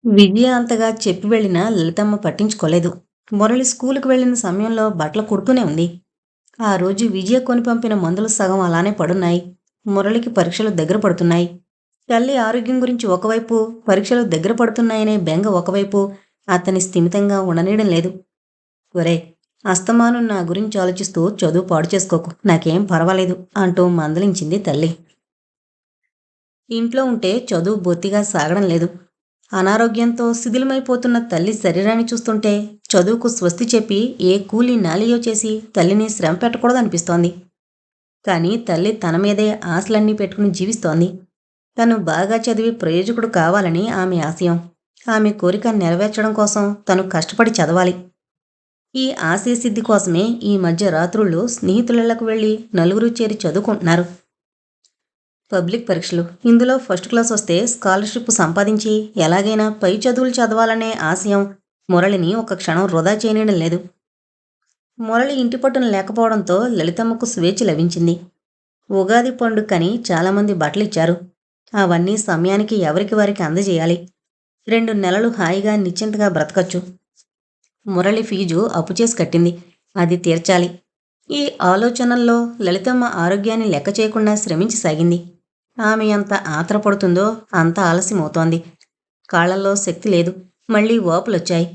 విజయ అంతగా చెప్పి వెళ్ళినా లలితమ్మ పట్టించుకోలేదు. మురళి స్కూలుకు వెళ్ళిన సమయంలో బట్టలు కుడుతూనే ఉంది. ఆ రోజు విజయ కొని పంపిన మందులు సగం అలానే పడున్నాయి. మురళికి పరీక్షలు దగ్గర పడుతున్నాయి. తల్లి ఆరోగ్యం గురించి ఒకవైపు, పరీక్షలు దగ్గర పడుతున్నాయనే బెంగ ఒకవైపు అతని స్థిమితంగా ఉండనీయడం లేదు. ఒరే, అస్తమానం నా గురించి ఆలోచిస్తూ చదువు పాడు చేసుకోకు, నాకేం పర్వాలేదు అంటూ మందలించింది తల్లి. ఇంట్లో ఉంటే చదువు బొత్తిగా సాగడం లేదు. అనారోగ్యంతో శిథిలమైపోతున్న తల్లి శరీరాన్ని చూస్తుంటే చదువుకు స్వస్తి చెప్పి ఏ కూలి నాలియో చేసి తల్లిని శ్రమ పెట్టకూడదనిపిస్తోంది. కానీ తల్లి తన మీదే ఆశలన్నీ పెట్టుకుని జీవిస్తోంది. తను బాగా చదివి ప్రయోజకుడు కావాలని ఆమె ఆశయం. ఆమె కోరిక నెరవేర్చడం కోసం తను కష్టపడి చదవాలి. ఈ ఆశయ సిద్ధి కోసమే ఈ మధ్య రాత్రుళ్ళు స్నేహితులకు వెళ్ళి నలుగురు చేరి చదువుకుంటున్నారు. పబ్లిక్ పరీక్షలు. ఇందులో ఫస్ట్ క్లాస్ వస్తే స్కాలర్షిప్ సంపాదించి ఎలాగైనా పై చదువులు చదవాలనే ఆశయం మురళిని ఒక క్షణం వృధా చేయనీయడం లేదు. మురళి ఇంటి పట్టున లేకపోవడంతో లలితమ్మకు స్వేచ్ఛ లభించింది. ఉగాది పండుగని చాలామంది బట్టలిచ్చారు. అవన్నీ సమయానికి ఎవరికి వారికి అందజేయాలి. 2 నెలలు హాయిగా నిశ్చింతగా బ్రతకచ్చు. మురళి ఫీజు అప్పు చేసి కట్టింది. అది తీర్చాలి. ఈ ఆలోచనల్లో లలితమ్మ ఆరోగ్యాన్ని లెక్క చేయకుండా శ్రమించసాగింది. ఆమె ఎంత ఆత్రపడుతుందో అంత ఆలస్యమవుతోంది. కాళ్లల్లో శక్తి లేదు. మళ్లీ వాపులొచ్చాయి.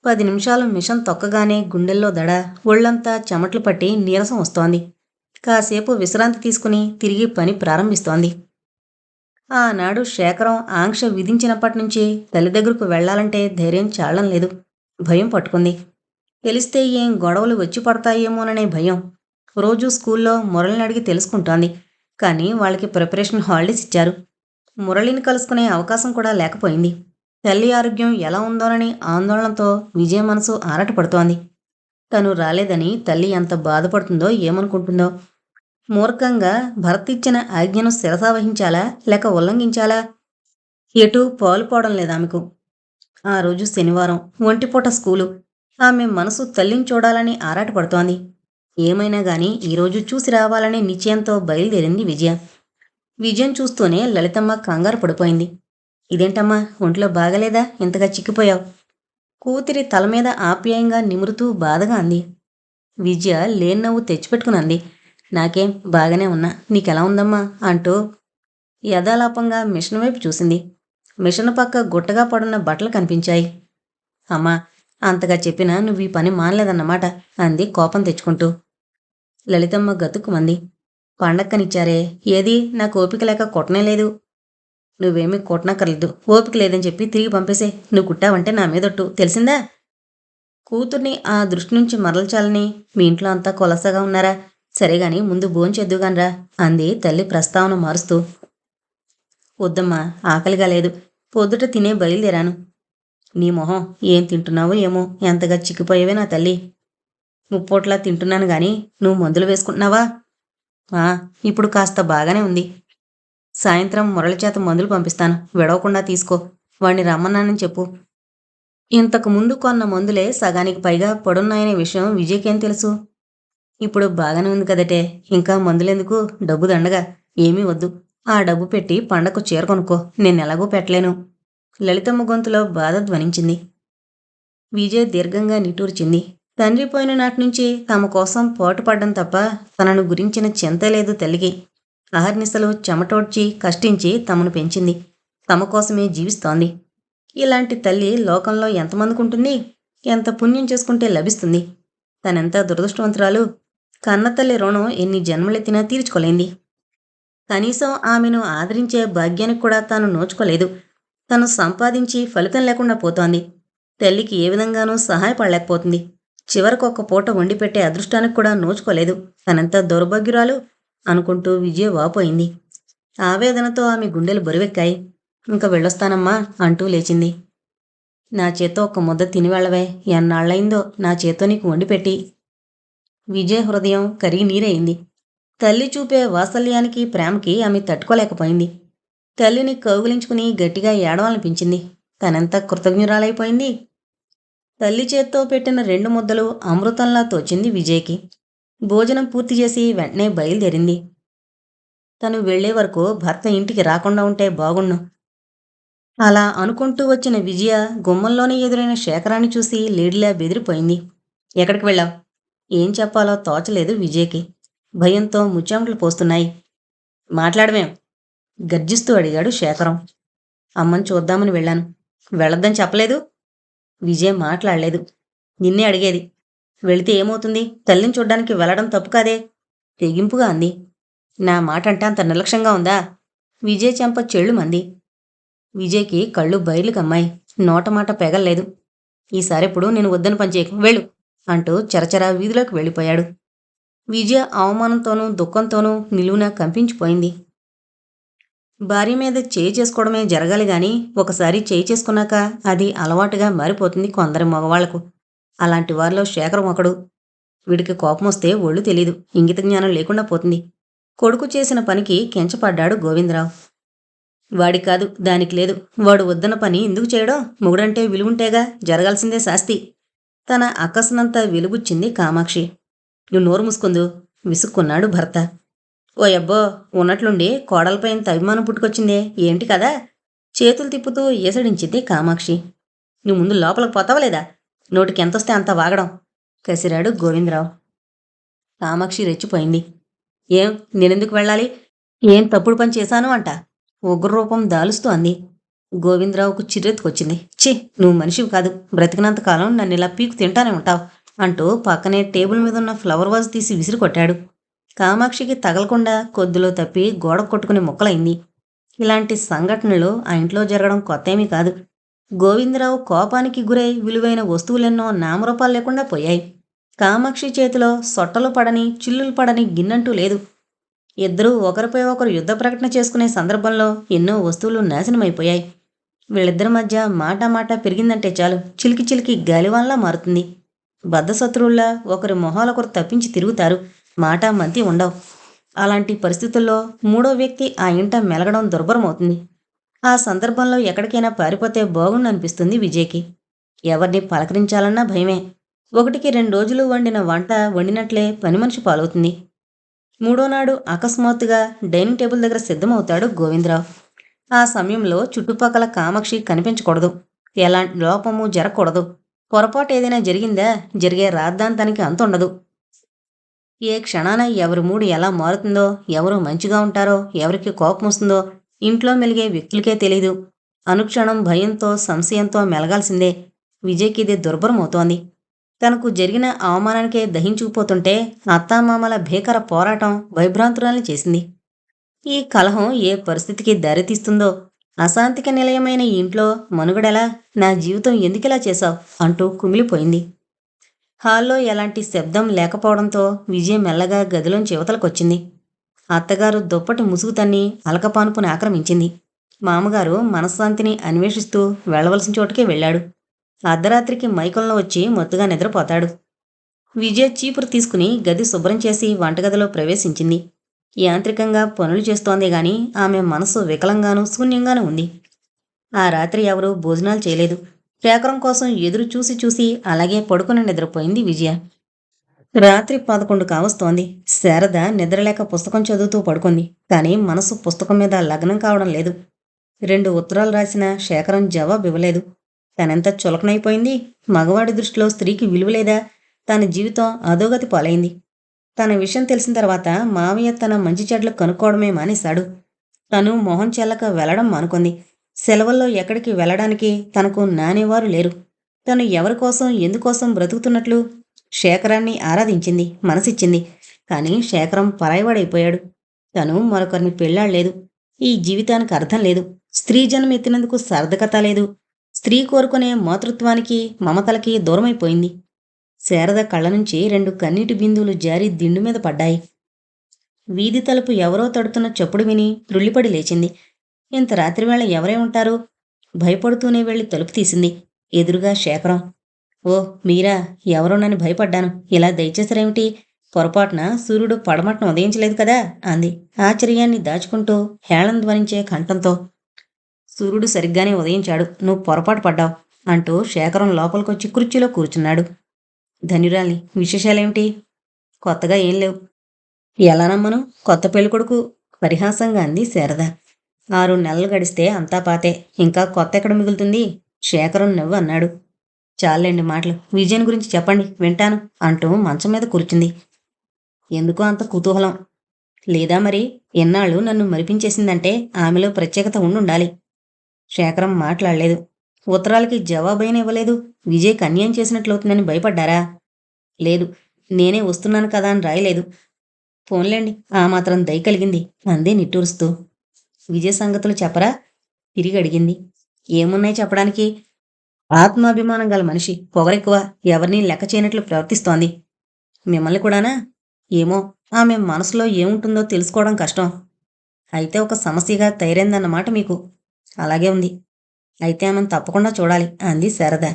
10 నిమిషాలు మిషన్ తొక్కగానే గుండెల్లో దడ, ఒళ్లంతా చెమట్లు పట్టి నీరసం వస్తోంది. కాసేపు విశ్రాంతి తీసుకుని తిరిగి పని ప్రారంభిస్తోంది. ఆనాడు శేఖరం ఆంక్ష విధించినప్పటినుంచి తల్లి దగ్గరకు వెళ్లాలంటే ధైర్యం చాలడం లేదు. భయం పట్టుకుంది. తెలిస్తే ఏం గొడవలు వచ్చి పడతాయేమోననే భయం. రోజూ స్కూల్లో మురళిని అడిగి తెలుసుకుంటోంది. కానీ వాళ్ళకి ప్రిపరేషన్ హాలిడేస్ ఇచ్చారు. మురళిని కలుసుకునే అవకాశం కూడా లేకపోయింది. తల్లి ఆరోగ్యం ఎలా ఉందోనని ఆందోళనతో విజయ మనసు ఆరాటపడుతోంది. తను రాలేదని తల్లి ఎంత బాధపడుతుందో ఏమనుకుంటుందో. మూర్ఖంగా భర్త ఇచ్చిన ఆజ్ఞను శిరసావహించాలా లేక ఉల్లంఘించాలా? ఎటూ పాలుపోవడం లేదామెకు. ఆ రోజు శనివారం, ఒంటిపూట స్కూలు. ఆమె మనసు తల్లిని చూడాలని ఆరాటపడుతోంది. ఏమైనా గాని ఈరోజు చూసి రావాలనే నిశ్చయంతో బయలుదేరింది విజయ. విజయం చూస్తూనే లలితమ్మ కంగారు పడిపోయింది. ఇదేంటమ్మా, ఒంట్లో బాగలేదా, ఇంతగా చిక్కిపోయావు? కూతురి తలమీద ఆప్యాయంగా నిమురుతూ బాధగా అంది. విజయ లేన్నవ్వు తెచ్చిపెట్టుకునంది. నాకేం, బాగానే ఉన్నా, నీకెలా ఉందమ్మా అంటూ యథాలాపంగా మిషన్ వైపు చూసింది. మిషన్ పక్క గుట్టగా పడున్న బట్టలు కనిపించాయి. అమ్మా, అంతగా చెప్పినా నువ్వు ఈ పని మానలేదన్నమాట అంది కోపం తెచ్చుకుంటూ. లలితమ్మ గతుక్కుమంది. పండక్కనిచ్చారే, ఏది నాకు ఓపిక లేక కుట్టనేలేదు. నువ్వేమీ కుట్టనక్కర్లేదు, ఓపిక లేదని చెప్పి తిరిగి పంపేసే. నువ్వు కుట్టావంటే నా మీదొట్టు, తెలిసిందా? కూతుర్ని ఆ దృష్టి నుంచి మరల్చాలని మీ ఇంట్లో అంతా కొలసగా ఉన్నారా? సరేగాని ముందు భోంచేద్దుగానరా అంది తల్లి ప్రస్తావన మారుస్తూ. వద్దమ్మా, ఆకలిగా లేదు, పొద్దుట తినే బయలుదేరాను. నీ మొహం, ఏం తింటున్నావో ఏమో, ఎంతగా చిక్కిపోయేవే నా తల్లి. ముప్పోట్లా తింటున్నాను గాని నువ్వు మందులు వేసుకుంటున్నావా? ఇప్పుడు కాస్త బాగానే ఉంది. సాయంత్రం మురళి చేత మందులు పంపిస్తాను, విడవకుండా తీసుకో. వాణ్ణి రమ్మన్నానని చెప్పు. ఇంతకు ముందు కొన్న మందులే సగానికి పైగా పడున్నాయనే విషయం విజయ్కేం తెలుసు? ఇప్పుడు బాగానే ఉంది కదటే, ఇంకా మందులెందుకు, డబ్బు దండగా. ఏమీ వద్దు, ఆ డబ్బు పెట్టి పండకు చీర కొనుక్కో, నేనెలాగూ పెట్టలేను. లలితమ్మ గొంతులో బాధ ధ్వనించింది. విజయ్ దీర్ఘంగా నిట్టూర్చింది. తండ్రి పోయిన నాటినుంచి తమ కోసం పాటుపడ్డం తప్ప తనను గురించిన చింత లేదు తల్లికి. అహర్నిశలు చెమటోడ్చి కష్టించి తమను పెంచింది. తమ కోసమే జీవిస్తోంది. ఇలాంటి తల్లి లోకంలో ఎంతమందికుంటుంది? ఎంత పుణ్యం చేసుకుంటే లభిస్తుంది? తనెంత దురదృష్టవంతురాలు. కన్నతల్లి రుణం ఎన్ని జన్మలెత్తినా తీర్చుకోలేంది. కనీసం ఆమెను ఆదరించే భాగ్యానికి కూడా తాను నోచుకోలేదు. తను సంపాదించి ఫలితం లేకుండా పోతోంది. తల్లికి ఏ విధంగానూ సహాయపడలేకపోతుంది. చివరికొక్క పూట వండి పెట్టే అదృష్టానికి కూడా నోచుకోలేదు. తనంత దౌర్భాగ్యురాలు అనుకుంటూ విజయ వాపోయింది. ఆవేదనతో ఆమె గుండెలు బరువెక్కాయి. ఇంక వెళ్ళొస్తానమ్మా అంటూ లేచింది. నా చేత్తో ఒక్క ముద్ద తిని వెళ్ళవే, ఎన్నాళ్లయిందో నా చేత్తో నీకు వండిపెట్టి. విజయ హృదయం కరిగి నీరైంది. తల్లి చూపే వాత్సల్యానికి ప్రేమకి ఆమె తట్టుకోలేకపోయింది. తల్లిని కౌగిలించుకుని గట్టిగా ఏడవాలనిపించింది. తనెంత కృతజ్ఞురాలైపోయింది. తల్లి చేత్తో పెట్టిన 2 ముద్దలు అమృతంలా తోచింది విజయ్కి. భోజనం పూర్తి చేసి వెంటనే బయలుదేరింది. తను వెళ్లే వరకు భర్త ఇంటికి రాకుండా ఉంటే బాగుణ్ణు. అలా అనుకుంటూ వచ్చిన విజయ గుమ్మంలోనే ఎదురైన శేఖరాన్ని చూసి లేడిలా బెదిరిపోయింది. ఎక్కడికి వెళ్ళావు? ఏం చెప్పాలో తోచలేదు విజయకి. భయంతో ముచ్చెమటలు పోస్తున్నాయి. మాట్లాడవేం? గర్జిస్తూ అడిగాడు శేఖరం. అమ్మని చూద్దామని వెళ్ళాను. వెళ్ళొద్దని చెప్పలేదు? విజయ్ మాట్లాడలేదు. నిన్నే అడిగేది. వెళితే ఏమవుతుంది? తల్లిని చూడ్డానికి వెళ్ళడం తప్పు కాదే? తెగింపుగా అంది. నా మాట అంటే అంత నిర్లక్ష్యంగా ఉందా? విజయ్ చెంప చెళ్ళుమంది. విజయ్కి కళ్ళు బైర్లు కమ్మాయి. నోటమాట పెగల్లేదు. ఈసారెప్పుడు నేను వద్దని పనిచేయకు, వెళ్ళు అంటూ చరచరా వీధిలోకి వెళ్ళిపోయాడు. విజయ అవమానంతోనూ దుఃఖంతోనూ నిలువున కంపించిపోయింది. భార్య మీద చేయి చేసుకోవడమే జరగాలి గాని ఒకసారి చేయి చేసుకున్నాక అది అలవాటుగా మారిపోతుంది కొందరి మగవాళ్లకు. అలాంటి వారిలో శేఖరం ఒకడు. వీడికి కోపమొస్తే ఒళ్ళు తెలీదు, ఇంగిత జ్ఞానం లేకుండా పోతుంది. కొడుకు చేసిన పనికి కెంచపడ్డాడు గోవిందరావు. వాడి కాదు, దానికి లేదు. వాడు వద్దన్న పని ఎందుకు చేయడం? మొగుడంటే విలువుంటేగా, జరగాల్సిందే శాస్తి. తన అక్కసునంతా వెలుబుచ్చింది కామాక్షి. నువ్వు నోరు మూసుకుందు విసుక్కున్నాడు భర్త. ఓ అబ్బో, ఉన్నట్లుండి కోడలపై ఇంత అభిమానం పుట్టుకొచ్చిందే, ఏంటి కదా? చేతులు తిప్పుతూ ఏసడించింది కామాక్షి. నువ్వు ముందు లోపలికి పోతావా లేదా? నోటికి ఎంతొస్తే అంత వాగడం కసిరాడు గోవిందరావు. కామాక్షి రెచ్చిపోయింది. ఏం, నేనెందుకు వెళ్ళాలి? ఏం తప్పుడు పని చేశాను అంట ఉగ్రరూపం దాలుస్తూ అంది. గోవిందరావుకు చిర్రెత్తుకొచ్చింది. ఛీ, నువ్వు మనిషివి కాదు. బ్రతికినంతకాలం నన్ను ఇలా పీకు తింటానే ఉంటావు అంటూ పక్కనే టేబుల్ మీద ఉన్న ఫ్లవర్ వాజ్ తీసి విసిరికొట్టాడు. కామాక్షికి తగలకుండా కొద్దిలో తప్పి గోడ కొట్టుకుని ముక్కలైంది. ఇలాంటి సంఘటనలు ఆ ఇంట్లో జరగడం కొత్తేమీ కాదు. గోవిందరావు కోపానికి గురై విలువైన వస్తువులెన్నో నామరూపాలు లేకుండా పోయాయి. కామాక్షి చేతిలో సొట్టలు పడని, చిల్లులు పడని గిన్నంటూ లేదు. ఇద్దరూ ఒకరిపై ఒకరు యుద్ధ ప్రకటన చేసుకునే సందర్భంలో ఎన్నో వస్తువులు నాశనమైపోయాయి. వీళ్ళిద్దరి మధ్య మాట పెరిగిందంటే చాలు, చిలికి చిలికి గాలివాన్లా మారుతుంది. బద్ధశత్రువుల్లా ఒకరి మొహాలొకరు తప్పించి తిరుగుతారు. మంతి ఉండవు. అలాంటి పరిస్థితుల్లో మూడో వ్యక్తి ఆ ఇంట మెలగడం దుర్భరమవుతుంది. ఆ సందర్భంలో ఎక్కడికైనా పారిపోతే బాగుండనిపిస్తుంది విజయ్కి. ఎవరిని పలకరించాలన్నా భయమే. 1-2 రోజులు వండిన వంట వండినట్లే పని మనిషి పాలవుతుంది. మూడోనాడు అకస్మాత్తుగా డైనింగ్ టేబుల్ దగ్గర సిద్ధమవుతాడు గోవిందరావు. ఆ సమయంలో చుట్టుపక్కల కామాక్షి కనిపించకూడదు. ఎలాంటి లోపము జరగకూడదు. పొరపాటు ఏదైనా జరిగిందా, జరిగే రాద్ధాంతానికి అంతుండదు. ఏ క్షణాన ఎవరి మూడు ఎలా మారుతుందో, ఎవరు మంచిగా ఉంటారో, ఎవరికి కోపం వస్తుందో ఇంట్లో మెలిగే వ్యక్తులకే తెలీదు. అనుక్షణం భయంతో, సంశయంతో మెలగాల్సిందే. విజయ్కి ఇది దుర్భరమవుతోంది. తనకు జరిగిన అవమానానికే దహించుకుపోతుంటే అత్తామామల భీకర పోరాటం భయభ్రాంతురాల్ని చేసింది. ఈ కలహం ఏ పరిస్థితికి దారితీస్తుందో, అశాంతికి నిలయమైన ఈ ఇంట్లో మనుగడెలా, నా జీవితం ఎందుకిలా చేశావు అంటూ కుమిలిపోయింది. హాల్లో ఎలాంటి శబ్దం లేకపోవడంతో విజయ మెల్లగా గదిలోంచి యువతలకొచ్చింది. అత్తగారు దుప్పటి ముసుగు తన్ని అలకపానుపుని ఆక్రమించింది. మామగారు మనశ్శాంతిని అన్వేషిస్తూ వెళ్లవలసిన చోటుకే వెళ్ళాడు. అర్ధరాత్రికి మైకంలో వచ్చి మత్తుగా నిద్రపోతాడు. విజయ చీపురు తీసుకుని గది శుభ్రం చేసి వంటగదిలో ప్రవేశించింది. యాంత్రికంగా పనులు చేస్తోంది గాని ఆమె మనసు వికలంగానూ శూన్యంగానూ ఉంది. ఆ రాత్రి ఎవరూ భోజనాలు చేయలేదు. శేఖరం కోసం ఎదురు చూసి చూసి అలాగే పడుకుని నిద్రపోయింది విజయ. రాత్రి 11 కావస్తోంది. శారద నిద్రలేక పుస్తకం చదువుతూ పడుకుంది. కానీ మనసు పుస్తకం మీద లగ్నం కావడం లేదు. 2 ఉత్తరాలు రాసినా శేఖరం జవాబు ఇవ్వలేదు. తనెంత చులకనైపోయింది. మగవాడి దృష్టిలో స్త్రీకి విలువలేదా? తన జీవితం అధోగతి పాలైంది. తన విషయం తెలిసిన తర్వాత మావయ్య తన మంచి చెడ్లు కనుక్కోవడమే మానేశాడు. తను మొహం చెల్లక వెళ్లడం మానుకుంది. సెలవుల్లో ఎక్కడికి వెళ్ళడానికి తనకు నానేవారు లేరు. తను ఎవరికోసం, ఎందుకోసం బ్రతుకుతున్నట్లు శేఖరాన్ని ఆరాధించింది, మనసిచ్చింది. కానీ శేఖరం పరాయివాడైపోయాడు. తను మరొకరిని పెళ్ళాడలేదు. ఈ జీవితానికి అర్థం లేదు. స్త్రీ జన్మ ఎత్తినందుకు సార్థకత లేదు. స్త్రీ కోరుకునే మాతృత్వానికి, మమతలకి దూరమైపోయింది. శారద కళ్ళ నుంచి 2 కన్నీటి బిందువులు జారి దిండు మీద పడ్డాయి. వీధి తలుపు ఎవరో తడుతున్న చప్పుడు విని త్రుళ్ళిపడి లేచింది. ఇంత రాత్రివేళ ఎవరై ఉంటారు? భయపడుతూనే వెళ్లి తలుపు తీసింది. ఎదురుగా శేఖరం. ఓ మీరా, ఎవరోనని భయపడ్డాను. ఇలా దయచేసరేమిటి? పొరపాటున సూర్యుడు పడమటను ఉదయించలేదు కదా అంది ఆశ్చర్యాన్ని దాచుకుంటూ హేళన ధ్వనించే కంఠంతో. సూర్యుడు సరిగ్గానే ఉదయించాడు, నువ్వు పొరపాటు పడ్డావు అంటూ శేఖరం లోపలికొచ్చి కుర్చీలో కూర్చున్నాడు. ధన్యురాల్ని, విశేషాలేమిటి? కొత్తగా ఏం లేవు. ఎలా నమ్మను? కొత్త పెళ్ళికొడుకు పరిహాసంగా అంది శారద. 6 నెలలు గడిస్తే అంతా పాతే. ఇంకా కొత్తెక్కడ మిగులుతుంది? శేఖరం నవ్వి అన్నాడు. చాల్లేండి మాటలు. విజయన్ గురించి చెప్పండి వింటాను అంటూ మంచం మీద కూర్చుంది. ఎందుకో అంత కుతూహలం. లేదా మరి ఎన్నాళ్ళు నన్ను మరిపించేసిందంటే ఆమెలో ప్రత్యేకత ఉండుండాలి. శేఖరం మాట్లాడలేదు. ఉత్తరాలకి జవాబైనా ఇవ్వలేదు. విజయ్కి అన్యాయం చేసినట్లవుతుందని భయపడ్డారా? లేదు. నేనే వస్తున్నాను కదా అని రాయలేదు. పోన్లేండి ఆ మాత్రం దయ కలిగింది అంది నిట్టూరుస్తూ. విజయ్ సంగతులు చెప్పరా? తిరిగి అడిగింది. ఏమున్నాయి చెప్పడానికి? ఆత్మాభిమానం గల మనిషి. పొగరెక్కువ. ఎవరినీ లెక్క చేయనట్లు ప్రవర్తిస్తోంది. మిమ్మల్ని కూడానా? ఏమో. ఆమె మనసులో ఏముంటుందో తెలుసుకోవడం కష్టం. అయితే ఒక సమస్యగా తయారైందన్నమాట మీకు. అలాగే ఉంది. అయితే ఆమెను తప్పకుండా చూడాలి అంది శారద.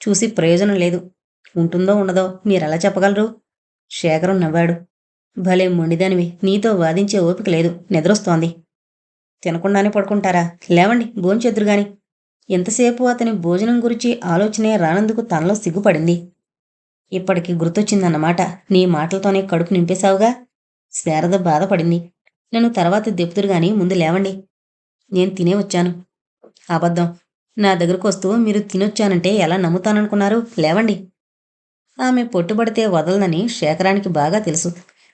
చూసి ప్రయోజనం లేదు. ఉంటుందో ఉండదో మీరెలా చెప్పగలరు? శేఖరం నవ్వాడు. భలే మొండిదానివి. నీతో వాదించే ఓపిక లేదు. నిద్రొస్తోంది. తినకుండానే పడుకుంటారా? లేవండి భోంచేద్దురుగాని. ఎంతసేపు అతని భోజనం గురించి ఆలోచనే రానందుకు తనలో సిగ్గుపడింది. ఇప్పటికి గుర్తొచ్చిందన్నమాట. నీ మాటలతోనే కడుపు నింపేశావుగా. శారద బాధపడింది. నన్ను తర్వాత దెప్పుదురుగాని ముందు లేవండి. నేను తినే వచ్చాను. అబద్ధం. నా దగ్గరకొస్తూ మీరు తినొచ్చానంటే ఎలా నమ్ముతాననుకున్నారు? లేవండి. ఆమె పొట్టుబడితే వదలదని శేఖరానికి బాగా తెలుసు.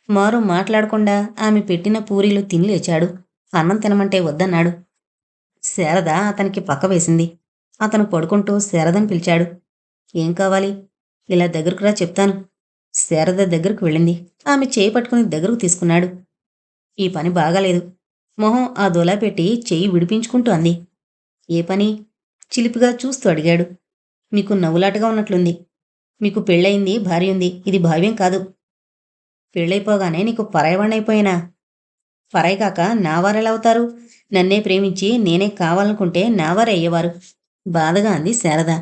మారు మాట్లాడకుండా ఆమె పెట్టిన పూరీలు తిని లేచాడు. అన్నం తినమంటే వద్దన్నాడు. శారద అతనికి పక్క వేసింది. అతను పడుకుంటూ శారదని పిలిచాడు. ఏం కావాలి? ఇలా దగ్గరకు రా చెప్తాను. శారద దగ్గరకు వెళ్ళింది. ఆమె చేయి పట్టుకుని దగ్గరకు తీసుకున్నాడు. ఈ పని బాగాలేదు. మొహం ఆ దొలా పెట్టి చెయ్యి విడిపించుకుంటూ అంది. ఏ పని? చిలిపిగా చూస్తూ అడిగాడు. మీకు నవ్వులాటగా ఉన్నట్లుంది. మీకు పెళ్ళయింది, భార్య ఉంది. ఇది భావ్యం కాదు. పెళ్ళైపోగానే నీకు పరాయివాణ్ణైపోయినా? పరాయి కాక నావారెలా అవుతారు? నన్నే ప్రేమించి నేనే కావాలనుకుంటే నావారే అయ్యేవారు. బాధగా అంది శారద.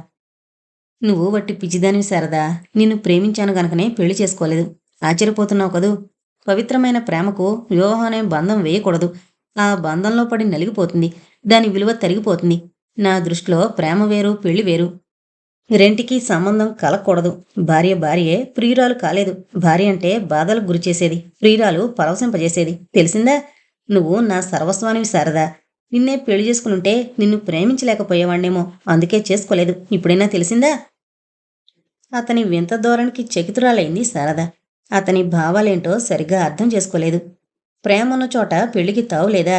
నువ్వు వట్టి పిచ్చిదానివి శారదా. నిన్ను ప్రేమించాను గనకనే పెళ్లి చేసుకోలేదు. ఆశ్చర్యపోతున్నావు కదూ. పవిత్రమైన ప్రేమకు వివాహం అనే బంధం వేయకూడదు. ఆ బంధంలో పడి నలిగిపోతుంది. దాని విలువ తరిగిపోతుంది. నా దృష్టిలో ప్రేమ వేరు, పెళ్లి వేరు. రెంటికి సంబంధం కలగకూడదు. భార్య భార్యే, ప్రియురాలు కాలేదు. భార్య అంటే బాధలకు గురిచేసేది, ప్రియురాలు పరవశింపజేసేది. తెలిసిందా? నువ్వు నా సర్వస్వానివి శారదా. నిన్నే పెళ్లి చేసుకునుంటే నిన్ను ప్రేమించలేకపోయేవాణ్ణేమో. అందుకే చేసుకోలేదు. ఇప్పుడైనా తెలిసిందా? అతని వింత ధోరణికి చకితురాలైంది శారద. అతని భావాలేంటో సరిగ్గా అర్థం చేసుకోలేదు. ప్రేమన్న చోట పెళ్లికి తావులేదా?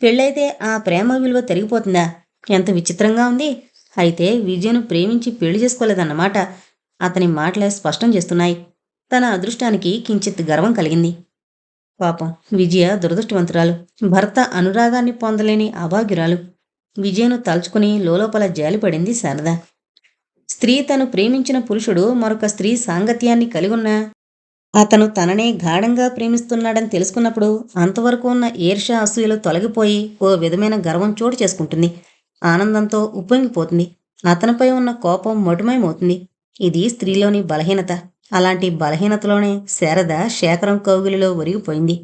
పెళ్ళైతే ఆ ప్రేమ విలువ తరిగిపోతుందా? ఎంత విచిత్రంగా ఉంది. అయితే విజయను ప్రేమించి పెళ్లి చేసుకోలేదన్నమాట. అతని మాటలే స్పష్టం చేస్తున్నాయి. తన అదృష్టానికి కించిత్ గర్వం కలిగింది. పాపం విజయ దురదృష్టవంతురాలు. భర్త అనురాగాన్ని పొందలేని అభాగ్యురాలు. విజయను తలుచుకుని లోలోపల జాలిపడింది శారద. స్త్రీ తను ప్రేమించిన పురుషుడు మరొక స్త్రీ సాంగత్యాన్ని కలిగున్నా అతను తననే గాఢంగా ప్రేమిస్తున్నాడని తెలుసుకున్నప్పుడు అంతవరకు ఉన్న ఈర్ష్య అసూయలు తొలగిపోయి ఓ విధమైన గర్వం చోటు చేసుకుంటుంది. ఆనందంతో ఉప్పొంగిపోతుంది. అతనిపై ఉన్న కోపం మటుమయమవుతుంది. ఇది స్త్రీలోని బలహీనత. అలాంటి బలహీనతలోనే శారద శేఖరం కౌగిలిలో ఒరిగిపోయింది.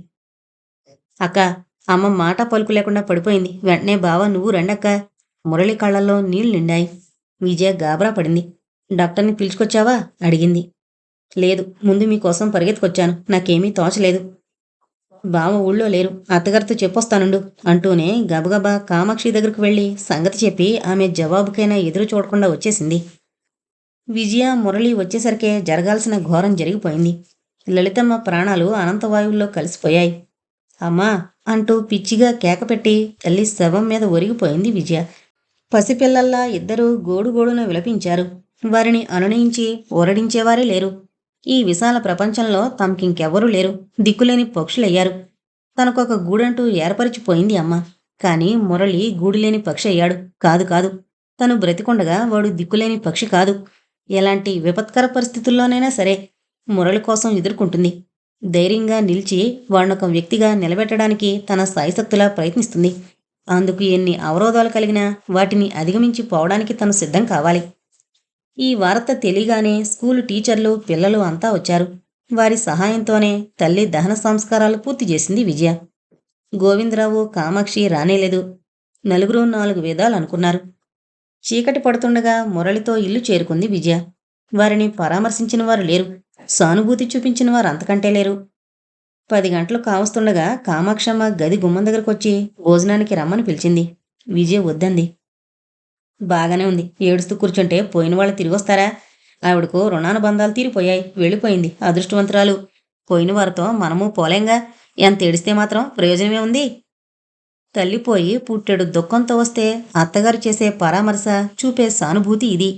అక్క, అమ్మ మాట పలుకు లేకుండా పడిపోయింది. వెంటనే బావ నువ్వు రండక్క. మురళి కళ్ళల్లో నీళ్లు నిండాయి. విజయ గాబరా పడింది. డాక్టర్ని పిలుచుకొచ్చావా? అడిగింది. లేదు, ముందు మీకోసం పరిగెత్తుకొచ్చాను. నాకేమీ తోచలేదు. బావ ఊళ్ళో లేరు. అత్తగారితో చెప్పొస్తానుండు అంటూనే గబగబా కామాక్షి దగ్గరకు వెళ్ళి సంగతి చెప్పి ఆమె జవాబుకైనా ఎదురు చూడకుండా వచ్చేసింది. విజయ మురళి వచ్చేసరికే జరగాల్సిన ఘోరం జరిగిపోయింది. లలితమ్మ ప్రాణాలు అనంతవాయువుల్లో కలిసిపోయాయి. అమ్మా అంటూ పిచ్చిగా కేకపెట్టి తల్లి శవం మీద ఒరిగిపోయింది విజయ. పసిపిల్లల్లా ఇద్దరూ గోడుగోడున విలపించారు. వారిని అనునయించి ఊరడించేవారే లేరు. ఈ విశాల ప్రపంచంలో తమకింకెవ్వరూ లేరు. దిక్కులేని పక్షులయ్యారు. తనకొక గూడంటూ ఏర్పరిచిపోయింది అమ్మ. కాని మురళి గూడులేని పక్షి అయ్యాడు. కాదు కాదు. తను బ్రతికొండగా వాడు దిక్కులేని పక్షి కాదు. ఎలాంటి విపత్కర పరిస్థితుల్లోనైనా సరే మురళి కోసం ఎదుర్కొంటుంది. ధైర్యంగా నిలిచి వాణ్ణొక వ్యక్తిగా నిలబెట్టడానికి తన సాయశక్తులా ప్రయత్నిస్తుంది. అందుకు ఎన్ని అవరోధాలు కలిగినా వాటిని అధిగమించి పోవడానికి తను సిద్ధం కావాలి. ఈ వార్త తెలియగానే స్కూలు టీచర్లు, పిల్లలు అంతా వచ్చారు. వారి సహాయంతోనే తల్లి దహన సంస్కారాలు పూర్తి చేసింది విజయ. గోవిందరావు, కామాక్షి రానేలేదు. నలుగురు 4 వేదాలు అనుకున్నారు. చీకటి పడుతుండగా మురళితో ఇల్లు చేరుకుంది విజయ. వారిని పరామర్శించిన వారు లేరు. సానుభూతి చూపించిన వారు అంతకంటే లేరు. 10 గంటలు కావస్తుండగా కామాక్షమ్మ గది గుమ్మం దగ్గరకొచ్చి భోజనానికి రమ్మని పిలిచింది. విజయ వద్దంది. బాగానే ఉంది. ఏడుస్తూ కూర్చుంటే పోయిన వాళ్ళు తిరిగొస్తారా? ఆవిడకు రుణానుబంధాలు తీరిపోయాయి. వెళ్ళిపోయింది. అదృష్టవంతురాలు. పోయిన వారితో మనము పోలేంగా. ఎంత ఏడిస్తే మాత్రం ప్రయోజనమే ఉంది? తల్లిపోయి పుట్టెడు దుఃఖంతో వస్తే అత్తగారు చేసే పరామర్శ, చూపే సానుభూతి ఇది.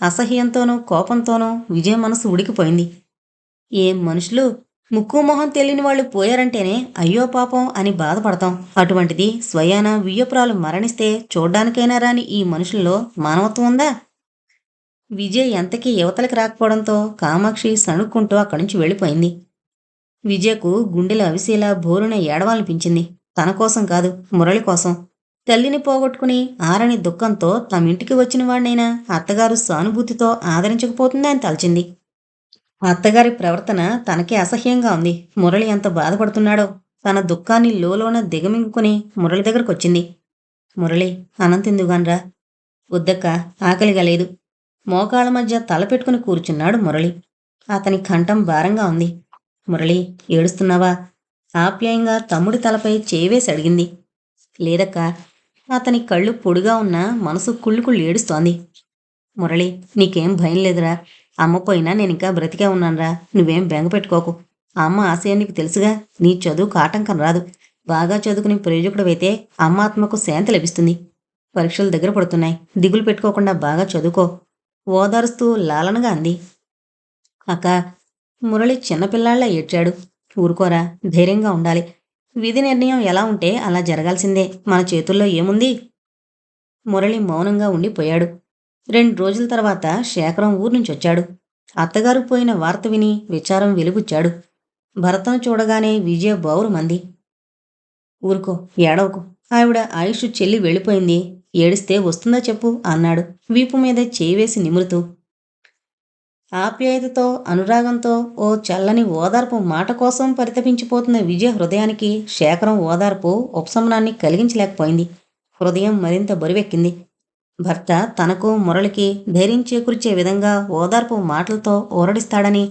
అసహ్యంతోనూ కోపంతోనూ విజయ మనసు ఉడికిపోయింది. ఏం మనుషులు! ముక్కు మొహం తెలియని వాళ్ళు పోయారంటేనే అయ్యో పాపం అని బాధపడతాం. అటువంటిది స్వయాన వియ్యపురాలు మరణిస్తే చూడ్డానికైనా రాని ఈ మనుషుల్లో మానవత్వం ఉందా? విజయ్ ఎంతకీ యువతలకి రాకపోవడంతో కామాక్షి సణుక్కుంటూ అక్కడ్నుంచి వెళ్ళిపోయింది. విజయకు గుండెలు అవిసేలా బోరున ఏడవాలనిపించింది. తన కోసం కాదు, మురళి కోసం. తల్లిని పోగొట్టుకుని ఆరని దుఃఖంతో తమింటికి వచ్చిన వాడినైనా అత్తగారు సానుభూతితో ఆదరించకపోతుందా అని తలచింది. అత్తగారి ప్రవర్తన తనకే అసహ్యంగా ఉంది. మురళి ఎంత బాధపడుతున్నాడో. తన దుఃఖాన్ని లోలోన దిగమింగుకుని మురళి దగ్గరకొచ్చింది. మురళి, అన్నం తిందుగాన్రా. వద్దక్క, ఆకలిగా లేదు. మోకాళ్ళ మధ్య తల పెట్టుకుని కూర్చున్నాడు మురళి. అతని కంఠం భారంగా ఉంది. మురళి, ఏడుస్తున్నావా? ఆప్యాయంగా తమ్ముడి తలపై చేవేసి అడిగింది. లేదక్కా. అతని కళ్ళు పొడిగా ఉన్న మనసు కుళ్ళుకుళ్ళు ఏడుస్తోంది. మురళి, నీకేం భయం లేదురా. అమ్మ పోయినా నేనింకా బ్రతికే ఉన్నాన్రా. నువ్వేం బెంగ పెట్టుకోకు. అమ్మ ఆశయం నీకు తెలుసుగా. నీ చదువుకు ఆటంకం రాదు. బాగా చదువుకుని ప్రయోజకుడివైతే అమ్మ ఆత్మకు శాంతి లభిస్తుంది. పరీక్షలు దగ్గర పడుతున్నాయి. దిగులు పెట్టుకోకుండా బాగా చదువుకో. ఓదారుస్తూ లాలనగా అంది. అక్క, మురళి చిన్నపిల్లాళ్లా ఏడ్చాడు. ఊరుకోరా, ధైర్యంగా ఉండాలి. విధి నిర్ణయం ఎలా ఉంటే అలా జరగాల్సిందే. మన చేతుల్లో ఏముంది? మురళి మౌనంగా ఉండిపోయాడు. 2 రోజుల తర్వాత శేఖరం ఊర్నుంచొచ్చాడు. అత్తగారు పోయిన వార్త విని విచారం వెలుబుచ్చాడు. భర్తను చూడగానే విజయ బావురుమంది. ఊరుకో, ఏడవకు. ఆవిడ ఆయుష్ చెల్లి వెళ్ళిపోయింది. ఏడిస్తే వస్తుందా చెప్పు అన్నాడు వీపు మీద చేయివేసి నిమురుతూ. ఆప్యాయతతో, అనురాగంతో ఓ చల్లని ఓదార్పు మాట కోసం పరితపించిపోతున్న విజయ హృదయానికి శేఖరం ఓదార్పు ఉపశమనాన్ని కలిగించలేకపోయింది. హృదయం మరింత బరువెక్కింది. భర్త తనకు మురళికి ధైర్యం చేకూర్చే విధంగా ఓదార్పు మాటలతో ఊరడిస్తాడని,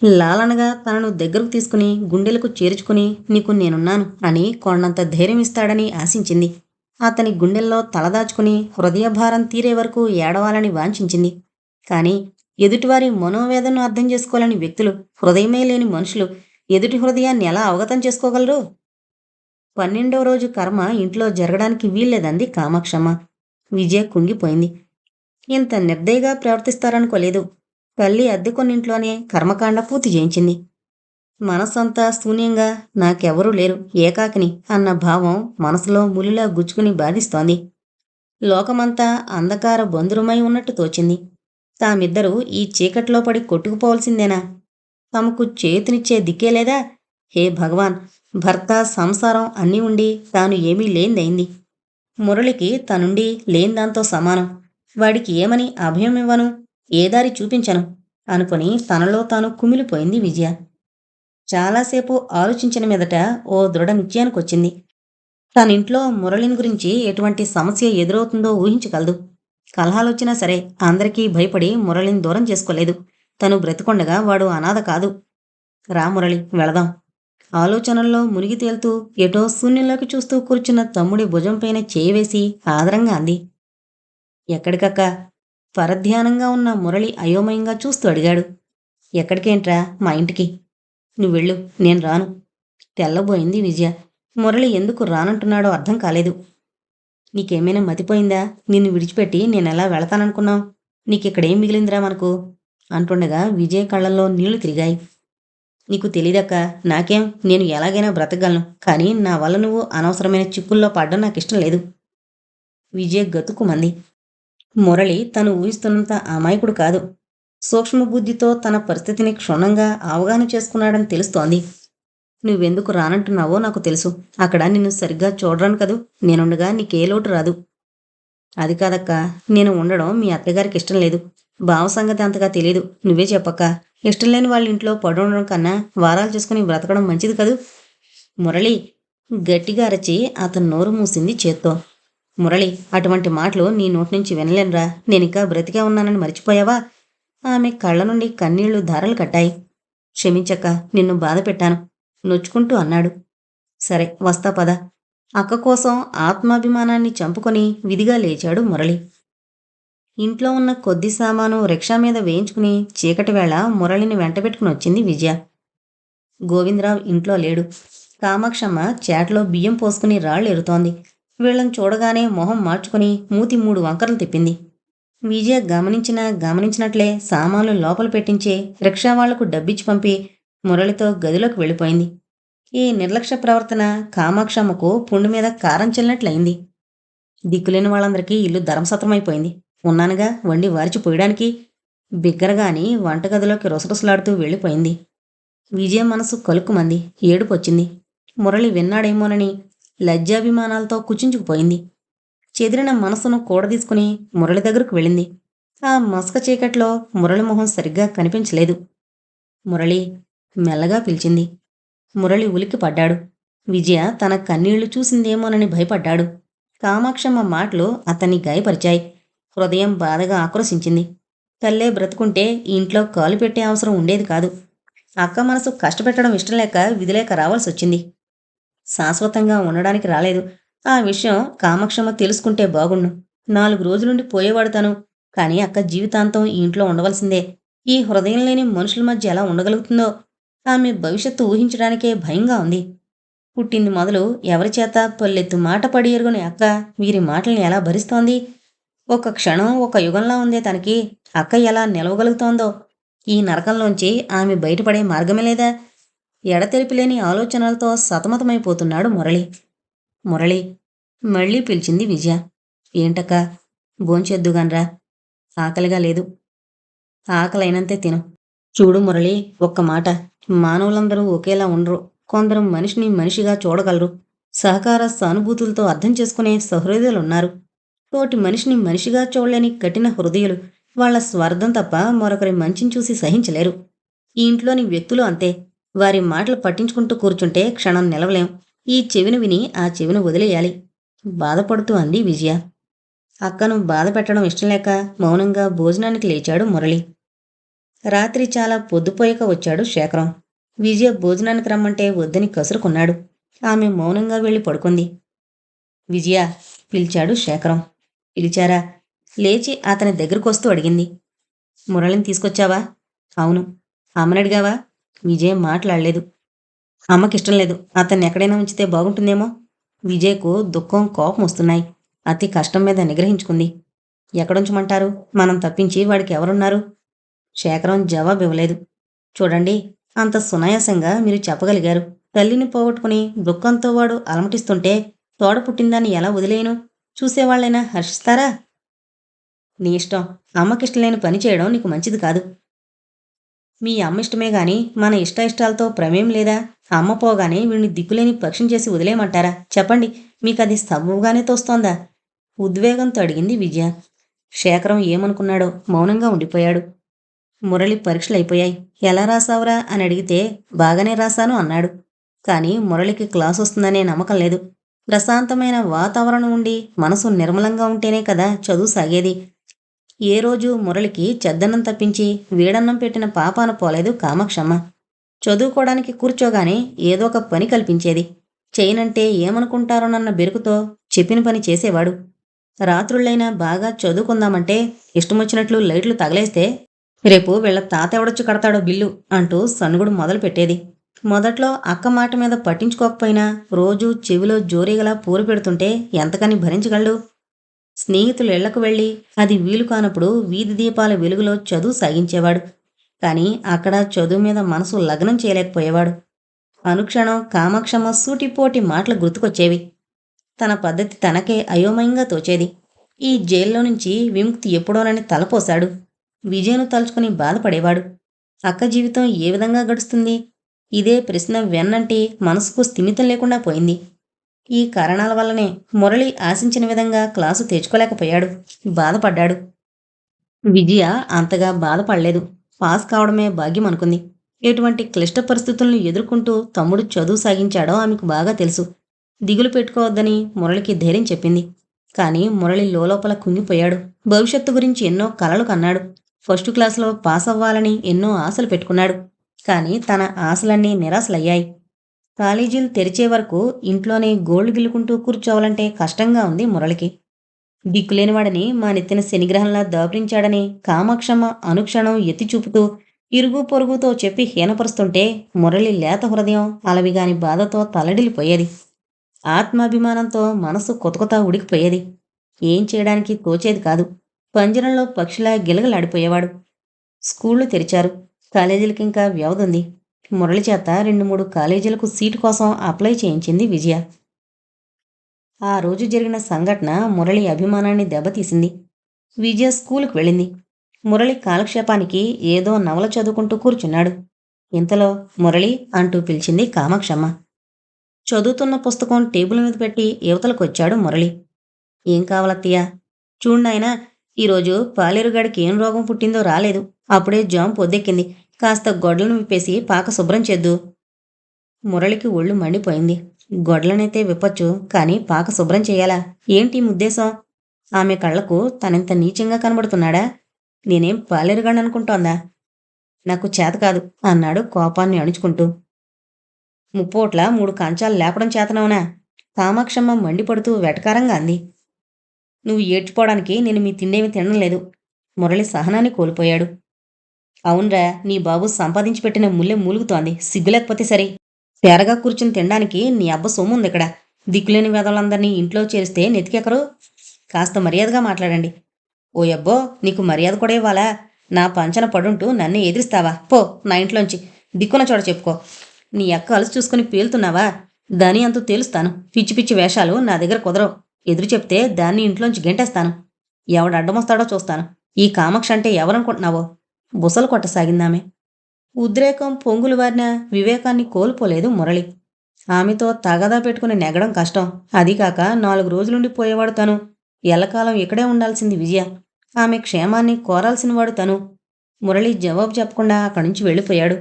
లాలనగా తనను దగ్గరకు తీసుకుని గుండెలకు చేర్చుకుని నీకు నేనున్నాను అని కొండంత ధైర్యం ఇస్తాడని ఆశించింది. అతని గుండెల్లో తలదాచుకుని హృదయభారం తీరే వరకు ఏడవాలని వాంఛించింది. కాని ఎదుటివారి మనోవేదనను అర్థం చేసుకోలేని వ్యక్తులు, హృదయమే లేని మనుషులు ఎదుటి హృదయాన్ని ఎలా అవగతం చేసుకోగలరు? 12వ రోజు కర్మ ఇంట్లో జరగడానికి వీల్లేదంది కామాక్షమ్మ. విజయ కుంగిపోయింది. ఇంత నిర్దయగా ప్రవర్తిస్తారనుకోలేదు. తల్లి అద్దెకొన్నింట్లోనే కర్మకాండ పూర్తి చేయించింది. మనసంతా శూన్యంగా నాకెవరూ లేరు, ఏకాకిని అన్న భావం మనసులో ములిలా గుచ్చుకుని బాధిస్తోంది. లోకమంతా అంధకార బంధురమై ఉన్నట్టు తోచింది. తామిద్దరూ ఈ చీకట్లో పడి కొట్టుకుపోవలసిందేనా? తమకు చేతినిచ్చే దిక్కే లేదా? హే భగవాన్! భర్త, సంసారం అన్నీ ఉండి తాను ఏమీ లేనిదైంది. మురళికి తనుండి లేనిదాంతో సమానం. వాడికి ఏమని అభయమివ్వను, ఏ దారి చూపించను అనుకుని తనలో తాను కుమిలిపోయింది విజయ. చాలాసేపు ఆలోచించిన మీదట ఓ దృఢ నిశ్చయానికొచ్చింది. తనింట్లో మురళిని గురించి ఎటువంటి సమస్య ఎదురవుతుందో ఊహించగలదు. కలహాలొచ్చినా సరే అందరికీ భయపడి మురళిని దూరం చేసుకోలేదు. తను బ్రతికొండగా వాడు అనాథ కాదు. రా మురళి, వెళదాం. ఆలోచనల్లో మునిగి తేలుతూ ఎటో శూన్యంలోకి చూస్తూ కూర్చున్న తమ్ముడి భుజంపైన చేయివేసి ఆదరంగా అంది. ఎక్కడికక్క? పరధ్యానంగా ఉన్న మురళి అయోమయంగా చూస్తూ అడిగాడు. ఎక్కడికేంట్రా, మా ఇంటికి. నువ్వెళ్ళు, నేను రాను. తెల్లబోయింది విజయ. మురళి ఎందుకు రానంటున్నాడో అర్థం కాలేదు. నీకేమైనా మతిపోయిందా? నిన్ను విడిచిపెట్టి నేనెలా వెళతాననుకున్నావు? నీకిక్కడేం మిగిలిందిరా మనకు అంటుండగా విజయ్ కళ్ళల్లో నీళ్లు తిరిగాయి. నీకు తెలీదక్క, నాకేం, నేను ఎలాగైనా బ్రతకగలను. కానీ నా వల్ల నువ్వు అనవసరమైన చిక్కుల్లో పడ్డం నాకిష్టం లేదు. విజయ్ గతుక్కుమంది. మురళి తను ఊహిస్తున్నంత అమాయకుడు కాదు. సూక్ష్మబుద్ధితో తన పరిస్థితిని క్షుణ్ణంగా అవగాహన చేసుకున్నాడని తెలుస్తోంది. నువ్వెందుకు రానంటున్నావో నాకు తెలుసు. అక్కడ నిన్ను సరిగ్గా చూడరాను కదూ. నేనుండగా నీకే లోటు రాదు. అది కాదక్క, నేను ఉండడం మీ అత్తగారికి ఇష్టం లేదు. బావ సంగతి అంతగా తెలీదు. నువ్వే చెప్పక్క. ఇష్టం లేని వాళ్ళ ఇంట్లో పడుండడం కన్నా వారాలు చేసుకుని బ్రతకడం మంచిది కదూ. మురళి గట్టిగా అరచి అతను నోరు మూసింది చేత్తో. మురళి, అటువంటి మాటలు నీ నోటి నుంచి వినలేనురా. నేనింకా బ్రతికే ఉన్నానని మర్చిపోయావా? ఆమె కళ్ళ నుండి కన్నీళ్లు ధారలు కట్టాయి. క్షమించక్క, నిన్ను బాధ పెట్టాను. నొచ్చుకుంటూ అన్నాడు. సరే వస్తా పద. అక్క కోసం ఆత్మాభిమానాన్ని చంపుకొని విధిగా లేచాడు మురళి. ఇంట్లో ఉన్న కొద్ది సామాను రిక్షా మీద వేయించుకుని చీకటి వేళ మురళిని వెంటబెట్టుకుని వచ్చింది విజయ. గోవిందరావు ఇంట్లో లేడు. కామాక్షమ్మ చేటలో బియ్యం పోసుకుని రాళ్ళు ఎరుతోంది. వీళ్ళని చూడగానే మొహం మార్చుకుని మూతి 3 వంకరలు తిప్పింది. విజయ గమనించినట్లే సామాన్లు లోపల పెట్టించి రిక్షా వాళ్లకు డబ్బిచ్చి పంపి మురళితో గదిలోకి వెళ్ళిపోయింది. ఈ నిర్లక్ష్య ప్రవర్తన కామాక్షమ్మకు పుండు మీద కారం చల్లినట్లయింది. దిక్కులేని వాళ్ళందరికీ ఇల్లు ధర్మసత్రమైపోయింది. ఉన్నానుగా వండి వార్చి పోయడానికి. బిగ్గరగాని వంటగదిలోకి రుసరుసలాడుతూ వెళ్ళిపోయింది. విజయ మనసు కలుక్కుమంది. ఏడుపొచ్చింది. మురళి విన్నాడేమోనని లజ్జాభిమానాలతో కుచించుకుపోయింది. చెదిరిన మనసును కూడదీసుకుని మురళి దగ్గరకు వెళ్ళింది. ఆ మసక చీకట్లో మురళి మొహం సరిగ్గా కనిపించలేదు. మురళి మెల్లగా పిలిచింది. మురళి ఉలిక్కి పడ్డాడు. విజయ తన కన్నీళ్లు చూసిందేమోనని భయపడ్డాడు. కామాక్షమ్మ మాటలు అతన్ని గాయపరిచాయి. హృదయం బాధగా ఆక్రోశించింది. తల్లే బ్రతుకుంటే ఈ ఇంట్లో కాలు పెట్టే అవసరం ఉండేది కాదు. అక్క మనసు కష్టపెట్టడం ఇష్టం లేక విధిలేక రావాల్సొచ్చింది. శాశ్వతంగా ఉండడానికి రాలేదు. ఆ విషయం కామాక్షమ్మ తెలుసుకుంటే బాగుండు. 4 రోజులుండి పోయేవాడు తను. కాని అక్క జీవితాంతం ఈ ఇంట్లో ఉండవలసిందే. ఈ హృదయం లేని మనుషుల మధ్య ఎలా ఉండగలుగుతుందో ఆమె భవిష్యత్తు ఊహించడానికే భయంగా ఉంది. పుట్టింది మొదలు ఎవరిచేత పల్లెత్తు మాట పడి ఎరుగుని అక్క వీరి మాటల్ని ఎలా భరిస్తోంది? ఒక క్షణం ఒక యుగంలా ఉందే తనకి. అక్క ఎలా నిలవగలుగుతోందో? ఈ నరకంలోంచి ఆమె బయటపడే మార్గమే లేదా? ఎడతెరిపిలేని ఆలోచనలతో సతమతమైపోతున్నాడు మురళి. మురళి మళ్ళీ పిలిచింది విజయ. ఏంటక్క? భోంచేద్దుగాన్రా. ఆకలిగా లేదు. ఆకలైనంతే తిను. చూడు మురళి, ఒక్క మాట. మానవులందరూ ఒకేలా ఉండరు. కొందరు మనిషిని మనిషిగా చూడగలరు. సహకార సానుభూతులతో అర్థం చేసుకునే సహృదయులున్నారు. తోటి మనిషిని మనిషిగా చూడలేని కఠిన హృదయులు. వాళ్ల స్వార్థం తప్ప మరొకరి మంచిని చూసి సహించలేరు. ఈ ఇంట్లోని వ్యక్తులు అంతే. వారి మాటలు పట్టించుకుంటూ కూర్చుంటే క్షణం నిలవలేం. ఈ చెవిన విని ఆ చెవిన వదిలేయాలి. బాధపడుతూ అంది విజయ. అక్కను బాధ పెట్టడం ఇష్టం లేక మౌనంగా భోజనానికి లేచాడు మురళి. రాత్రి చాలా పొద్దుపోయాక వచ్చాడు శేఖరం. విజయ భోజనానికి రమ్మంటే వద్దని కసురుకున్నాడు. ఆమె మౌనంగా వెళ్ళి పడుకుంది. విజయ పిలిచాడు శేఖరం. పిలిచారా? లేచి అతని దగ్గరకొస్తూ అడిగింది. మురళిని తీసుకొచ్చావా? అవును. అమ్మనడిగావా? విజయ్ మాట్లాడలేదు. అమ్మకిష్టం లేదు. అతన్ని ఎక్కడైనా ఉంచితే బాగుంటుందేమో. విజయ్కు దుఃఖం కోపం వస్తున్నాయి. అతి కష్టం మీద నిగ్రహించుకుంది. ఎక్కడుంచమంటారు? మనం తప్పించి వాడికి ఎవరున్నారు? శేఖరం జవాబు ఇవ్వలేదు. చూడండి, అంత సునాయాసంగా మీరు చెప్పగలిగారు. తల్లిని పోగొట్టుకుని దుఃఖంతో వాడు అలమటిస్తుంటే తోడ పుట్టిందాన్ని ఎలా వదిలేయను? చూసేవాళ్ళైనా హర్షిస్తారా? నీ ఇష్టం. అమ్మకిష్టం లేని పని చేయడం నీకు మంచిది కాదు. మీ అమ్మ ఇష్టమే గాని మన ఇష్టాయిష్టాలతో ప్రమేయం లేదా? అమ్మ పోగానే వీడిని దిక్కులేని పక్షం చేసి వదిలేయమంటారా? చెప్పండి, మీకది సబబుగానే తోస్తోందా? ఉద్వేగంతో అడిగింది విజయ. శేఖరం ఏమనుకున్నాడో మౌనంగా ఉండిపోయాడు. మురళి పరీక్షలైపోయాయి. ఎలా రాసావురా అని అడిగితే బాగానే రాశాను అన్నాడు. కానీ మురళికి క్లాస్ వస్తుందనే నమ్మకం లేదు. ప్రశాంతమైన వాతావరణం ఉండి మనసు నిర్మలంగా ఉంటేనే కదా చదువు సాగేది. ఏ రోజు మురళికి చెద్దన్నం తప్పించి వేడన్నం పెట్టిన పాపాన పోలేదు కామాక్షమ్మ. చదువుకోవడానికి కూర్చోగానే ఏదో ఒక పని కల్పించేది. చేయనంటే ఏమనుకుంటారోనన్న బెరుకుతో చెప్పిన పని చేసేవాడు. రాత్రుళ్ళైనా బాగా చదువుకుందామంటే ఇష్టమొచ్చినట్లు లైట్లు తగలేస్తే రేపు వీళ్ళ తాత ఎవడొచ్చి కడతాడో బిల్లు అంటూ సనుగుడు మొదలు పెట్టేది. మొదట్లో అక్క మాట మీద పట్టించుకోకపోయినా రోజూ చెవిలో జోరీగలా పూరు పెడుతుంటే ఎంతకని భరించగలడు? స్నేహితులు ఇళ్లకు వెళ్ళి అది వీలు కానప్పుడు వీధి దీపాల వెలుగులో చదువు సాగించేవాడు. కాని అక్కడ చదువు మీద మనసు లగ్నం చేయలేకపోయేవాడు. అనుక్షణం కామాక్షమ్మ సూటిపోటి మాటలు గుర్తుకొచ్చేవి. తన పద్ధతి తనకే అయోమయంగా తోచేది. ఈ జైల్లో నుంచి విముక్తి ఎప్పుడోనని తలపోశాడు. విజయను తలుచుకుని బాధపడేవాడు. అక్క జీవితం ఏ విధంగా గడుస్తుంది? ఇదే ప్రశ్న వెన్నంటి మనసుకు స్థిమితం లేకుండా పోయింది. ఈ కారణాల వల్లనే మురళి ఆశించిన విధంగా క్లాసు తెచ్చుకోలేకపోయాడు. బాధపడ్డాడు. విజయ అంతగా బాధపడలేదు. పాస్ కావడమే భాగ్యం అనుకుంది. ఎటువంటి క్లిష్ట పరిస్థితులను ఎదుర్కొంటూ తమ్ముడు చదువు సాగించాడో ఆమెకు బాగా తెలుసు. దిగులు పెట్టుకోవద్దని మురళికి ధైర్యం చెప్పింది. కానీ మురళి లోలోపల కుంగిపోయాడు. భవిష్యత్తు గురించి ఎన్నో కలలు కన్నాడు. ఫస్ట్ క్లాసులో పాస్ అవ్వాలని ఎన్నో ఆశలు పెట్టుకున్నాడు. కానీ తన ఆశలన్నీ నిరాశలయ్యాయి. కాలేజీలు తెరిచే వరకు ఇంట్లోనే గోళ్లు గిల్లుకుంటూ కూర్చోవాలంటే కష్టంగా ఉంది మురళికి. దిక్కులేనివాడని మా నెత్తిన శనిగ్రహంలా దాపురించాడని కామాక్షమ్మ అనుక్షణం ఎత్తి చూపుతూ ఇరుగు పొరుగుతో చెప్పి హీనపరుస్తుంటే మురళి లేత హృదయం అలవిగాని బాధతో తల్లడిల్లిపోయేది. ఆత్మాభిమానంతో మనసు కొతకొత ఉడికిపోయేది. ఏం చేయడానికి తోచేది కాదు. పంజరంలో పక్షిలా గిలగలాడిపోయేవాడు. స్కూళ్లు తెరిచారు. కాలేజీలకింకా వ్యవధుంది. మురళి చేత 2-3 కాలేజీలకు సీటు కోసం అప్లై చేయించింది విజయ. ఆ రోజు జరిగిన సంఘటన మురళి అభిమానాన్ని దెబ్బతీసింది. విజయ స్కూలుకు వెళ్ళింది. మురళి కాలక్షేపానికి ఏదో నవల చదువుకుంటూ కూర్చున్నాడు. ఇంతలో మురళి అంటూ పిలిచింది కామాక్షమ్మ. చదువుతున్న పుస్తకం టేబుల్ మీద పెట్టి యువతలకొచ్చాడు మురళి. ఏం కావాలత్తయ్యా? చూడ్నాయనా, ఈరోజు పాలేరుగాడికి ఏం రోగం పుట్టిందో రాలేదు. అప్పుడే జాం పొద్దెక్కింది. కాస్త గొడ్లను విప్పేసి పాక శుభ్రం చేద్దు. మురళికి ఒళ్ళు మండిపోయింది. గొడ్లనైతే విప్పొచ్చు, కాని పాక శుభ్రం చెయ్యాలా? ఏంటి ఉద్దేశం? ఆమె కళ్లకు తనింత నీచంగా కనబడుతున్నాడా? నేనేం పాలేరుగాడనుకుంటోందా? నాకు చేతకాదు అన్నాడు కోపాన్ని అణుచుకుంటూ. ముప్పోట్ల 3 కంచాలు లేపడం చేతనవునా? కామాక్షమ్మ మండిపడుతూ వెటకారంగా అంది. నువ్వు ఏడ్చిపోవడానికి నేను మీ తిండేమి తినలేదు. మురళి సహనాన్ని కోల్పోయాడు. అవునరా, నీ బాబు సంపాదించి పెట్టిన ముల్లె మూలుగుతోంది. సిగ్గులేకపోతే సరే. పేరగా కూర్చుని తినడానికి నీ అబ్బ సొమ్ముంది ఇక్కడ. దిక్కులేని వేదవులందరినీ ఇంట్లో చేరిస్తే నెతికెక్కరు. కాస్త మర్యాదగా మాట్లాడండి. ఓ అబ్బో, నీకు మర్యాద కూడా ఇవ్వాలా? నా పంచన పడుంటూ నన్ను ఎదిరిస్తావా? పో నా ఇంట్లోంచి. దిక్కున చోట చెప్పుకో. నీ అక్క అలసి చూసుకుని పేలుతున్నావా? దాని అంతూ తేలుస్తాను. పిచ్చి పిచ్చి వేషాలు నా దగ్గర కుదరవు. ఎదురు చెప్తే దాన్ని ఇంట్లోంచి గెంటేస్తాను. ఎవడు అడ్డమొస్తాడో చూస్తాను. ఈ కామాక్ష అంటే ఎవరనుకుంటున్నావో? బుసలు కొట్టసాగిందామె. ఉద్రేకం పొంగులు వారిన వివేకాన్ని కోల్పోలేదు మురళి. ఆమెతో తగదా పెట్టుకుని నెగ్గడం కష్టం. అదీకాక 4 రోజులుండి పోయేవాడు తను. ఎల్లకాలం ఇక్కడే ఉండాల్సింది విజయ. ఆమె క్షేమాన్ని కోరాల్సినవాడు తను. మురళి జవాబు చెప్పకుండా అక్కడి నుంచి వెళ్ళిపోయాడు.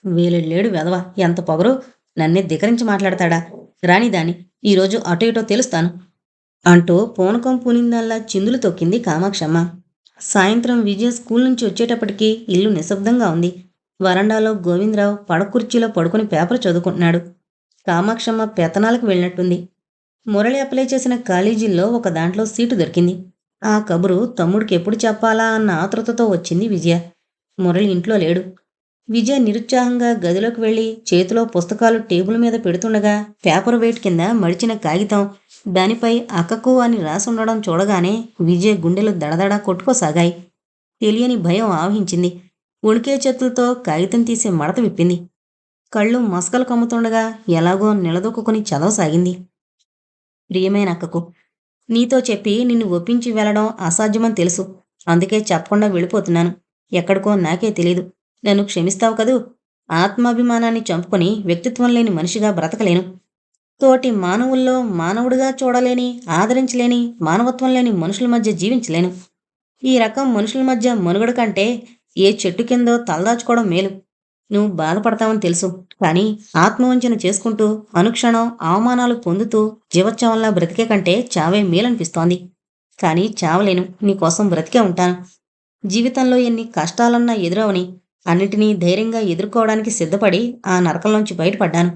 వేలెళ్ళేడు వెధవ, ఎంత పొగరు! నన్నే ధికరించి మాట్లాడతాడా? రానిదాని, ఈరోజు అటో ఇటో తెలుస్తాను అంటూ పూనకం పూనిందల్లా చిందులు తొక్కింది కామాక్షమ్మ. సాయంత్రం విజయ స్కూల్ నుంచి వచ్చేటప్పటికి ఇల్లు నిశ్శబ్దంగా ఉంది. వరండాలో గోవిందరావు పడకుర్చీలో పడుకుని పేపర్ చదువుకుంటున్నాడు. కామాక్షమ్మ పెత్తనాలకు వెళ్ళినట్టుంది. మురళి అప్లై చేసిన కాలేజీల్లో ఒక దాంట్లో సీటు దొరికింది. ఆ కబురు తమ్ముడికి ఎప్పుడు చెప్పాలా అన్న ఆతృతతో వచ్చింది విజయ. మురళి ఇంట్లో లేడు. విజయ నిరుత్సాహంగా గదిలోకి వెళ్ళి చేతిలో పుస్తకాలు టేబుల్ మీద పెడుతుండగా పేపర్ వెయిట్ కింద మడిచిన కాగితం, దానిపై అక్కకు అని రాసుండడం చూడగానే విజయ గుండెలు దడదడా కొట్టుకోసాగాయి. తెలియని భయం ఆవహించింది. ఉణికే చేతులతో కాగితం తీసి మడత విప్పింది. కళ్ళు మసకలు కమ్ముతుండగా ఎలాగో నిలదొక్కుని చదవసాగింది. ప్రియమైన అక్కకు, నీతో చెప్పి నిన్ను ఒప్పించి వెళ్ళడం అసాధ్యమని తెలుసు. అందుకే చెప్పకుండా వెళ్ళిపోతున్నాను. ఎక్కడికో నాకే తెలీదు. నన్ను క్షమిస్తావు కదూ? ఆత్మాభిమానాన్ని చంపుకొని వ్యక్తిత్వం లేని మనిషిగా బ్రతకలేను. తోటి మానవుల్లో మానవుడిగా చూడలేని, ఆదరించలేని, మానవత్వం లేని మనుషుల మధ్య జీవించలేను. ఈ రకం మనుషుల మధ్య మనుగడ కంటే ఏ చెట్టు కిందో తలదాచుకోవడం మేలు. నువ్వు బాధపడతావని తెలుసు. కానీ ఆత్మవంచన చేసుకుంటూ అనుక్షణం అవమానాలు పొందుతూ జీవోత్సవంలా బ్రతికే కంటే చావే మేలనిపిస్తోంది. కానీ చావలేను. నీకోసం బ్రతికే ఉంటాను. జీవితంలో ఎన్ని కష్టాలన్నా ఎదురవని అన్నిటినీ ధైర్యంగా ఎదుర్కోవడానికి సిద్ధపడి ఆ నరకంలోంచి బయటపడ్డాను.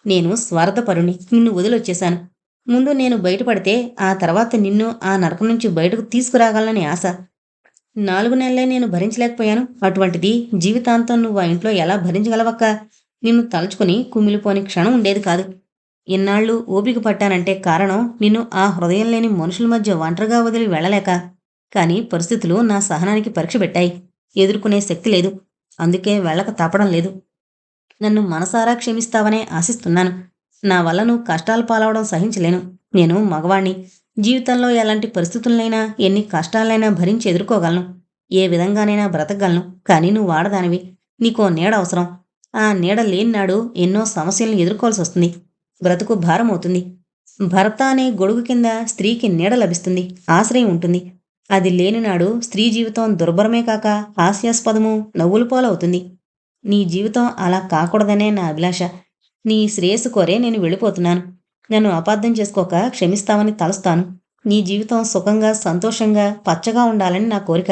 నేను స్వార్థపరుని. నిన్ను వదిలొచ్చేశాను. ముందు నేను బయటపడితే ఆ తర్వాత నిన్ను ఆ నరకం నుంచి బయటకు తీసుకురాగలనని ఆశ. 4 నెలలే నేను భరించలేకపోయాను. అటువంటిది జీవితాంతం నువ్వు ఆ ఇంట్లో ఎలా భరించగలవక్క? నిన్ను తలుచుకుని కుమిలిపోని క్షణం ఉండేది కాదు. ఇన్నాళ్ళు ఓపిక పట్టానంటే కారణం నిన్ను ఆ హృదయం లేని మనుషుల మధ్య ఒంటరిగా వదిలి వెళ్ళలేక. కానీ పరిస్థితులు నా సహనానికి పరీక్ష పెట్టాయి. ఎదుర్కొనే శక్తి లేదు. అందుకే వెళ్ళక తప్పడం లేదు. నన్ను మనసారా క్షమిస్తావనే ఆశిస్తున్నాను. నా వల్ల నువ్వు కష్టాలు పాలవడం సహించలేను. నేను మగవాణ్ణి. జీవితంలో ఎలాంటి పరిస్థితులనైనా, ఎన్ని కష్టాలైనా భరించి ఎదుర్కోగలను. ఏ విధంగానైనా బ్రతకగలను. కానీ నువ్వు ఆడదానివి. నీకో నీడ అవసరం. ఆ నీడ లేనినాడు ఎన్నో సమస్యలను ఎదుర్కోవాల్సి వస్తుంది. బ్రతుకు భారమవుతుంది. భర్త అనే గొడుగు కింద స్త్రీకి నీడ లభిస్తుంది, ఆశ్రయం ఉంటుంది. అది లేనినాడు స్త్రీ జీవితం దుర్భరమే కాక హాస్యాస్పదము, నవ్వుల పాలవుతుంది. నీ జీవితం అలా కాకూడదనే నా అభిలాష. నీ శ్రేయస్సు కోరే నేను వెళ్ళిపోతున్నాను. నన్ను అపార్థం చేసుకోక క్షమిస్తావని తలుస్తాను. నీ జీవితం సుఖంగా, సంతోషంగా, పచ్చగా ఉండాలని నా కోరిక.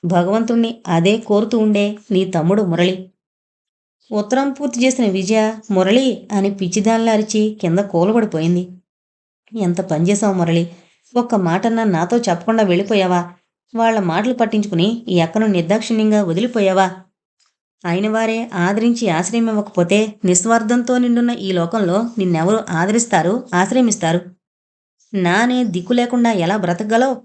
భగవంతుణ్ణి అదే కోరుతూ ఉండే నీ తమ్ముడు మురళి. ఉత్తరం పూర్తి చేసిన విజయ మురళి అని పిచ్చిదానిలా అరిచి కింద కూలబడిపోయింది. ఎంత పనిచేశావు మురళి, ఒక్క మాటన్నా నాతో చెప్పకుండా వెళ్ళిపోయావా? వాళ్ళ మాటలు పట్టించుకుని ఈ అక్కను నిర్దాక్షిణ్యంగా వదిలిపోయావా? అయిన వారే ఆదరించి ఆశ్రయం ఇవ్వకపోతే నిస్వార్థంతో నిండున్న ఈ లోకంలో నిన్నెవరు ఆదరిస్తారు, ఆశ్రయమిస్తారు? నానే దిక్కు లేకుండా ఎలా బ్రతకగలవు?